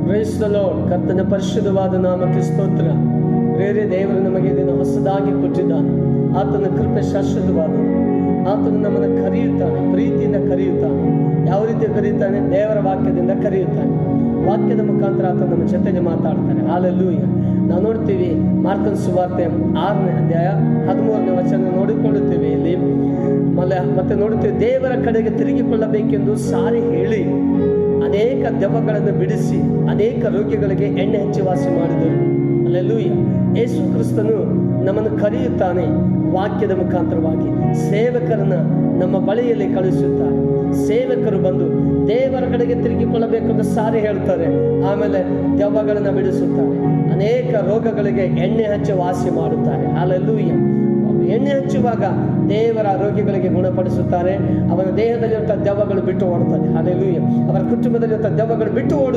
Praise the lord. ಕರ್ತನ ಪರಿಶುದ್ಧವಾದ ನಾಮಕ್ಕೆ ಸ್ತೋತ್ರ. ಬೇರೆ ದೇವರು ನಮಗೆ ಇದನ್ನು ಹೊಸದಾಗಿ ಕೊಟ್ಟಿದ್ದಾನೆ. ಆತನ ಕೃಪೆ ಶಾಶ್ವತವಾದನು. ಆತನು ನಮ್ಮನ್ನು ಕರೆಯುತ್ತಾನೆ, ಪ್ರೀತಿಯಿಂದ ಕರೆಯುತ್ತಾನೆ. ಯಾವ ರೀತಿ ಕರೆಯುತ್ತಾನೆ? ದೇವರ ವಾಕ್ಯದಿಂದ ಕರೆಯುತ್ತಾನೆ. ವಾಕ್ಯದ ಮುಖಾಂತರ ಆತನು ನಮ್ಮ ಜೊತೆಗೆ ಮಾತಾಡ್ತಾನೆ. ಹಲ್ಲೆಲೂಯಾ. ನಾವು ನೋಡ್ತೀವಿ ಮಾರ್ಕನ ಸುವಾರ್ತೆ 6ನೇ ಅಧ್ಯಾಯ 13ನೇ ವಚನ ನೋಡಿಕೊಳ್ಳುತ್ತೇವೆ. ಇಲ್ಲಿ ಮತ್ತೆ ನೋಡುತ್ತೇವೆ, ದೇವರ ಕಡೆಗೆ ತಿರುಗಿಕೊಳ್ಳಬೇಕೆಂದು ಸಾರಿ ಹೇಳಿ ಅನೇಕ ದೆವ್ವಗಳನ್ನು ಬಿಡಿಸಿ ಅನೇಕ ರೋಗಿಗಳಿಗೆ ಎಣ್ಣೆ ಹಚ್ಚಿ ವಾಸಿ ಮಾಡಿದರು. ಹಲ್ಲೆಲೂಯಾ. ಯೇಸು ಕ್ರಿಸ್ತನು ನಮ್ಮನ್ನು ಕರೆಯುತ್ತಾನೆ ವಾಕ್ಯದ ಮುಖಾಂತರವಾಗಿ. ಸೇವಕರನ್ನ ನಮ್ಮ ಬಳಿಯಲ್ಲಿ ಕಳಿಸುತ್ತಾರೆ. ಸೇವಕರು ಬಂದು ದೇವರ ಕಡೆಗೆ ತಿರುಗಿಕೊಳ್ಳಬೇಕೆಂದು ಸಾರಿ ಹೇಳ್ತಾರೆ. ಆಮೇಲೆ ದೆವ್ವಗಳನ್ನು ಬಿಡಿಸುತ್ತಾರೆ. ಅನೇಕ ರೋಗಗಳಿಗೆ ಎಣ್ಣೆ ಹಚ್ಚಿ ವಾಸಿ ಮಾಡುತ್ತಾರೆ. ಹಲ್ಲೆಲೂಯಾ. ಎಣ್ಣೆ ಹಚ್ಚುವಾಗ ದೇವರ ರೋಗಿಗಳಿಗೆ ಗುಣಪಡಿಸುತ್ತಾರೆ. ಅವರ ದೇಹದಲ್ಲಿರುವಂಥ ದೆವ್ವಗಳು ಬಿಟ್ಟು ಓಡುತ್ತದೆ. ಹಲ್ಲೆಲೂಯಾ. ಅವರ ಕುಟುಂಬದಲ್ಲಿರುವಂಥ ದೆವ್ವಗಳು ಬಿಟ್ಟು ಓಡುತ್ತದೆ.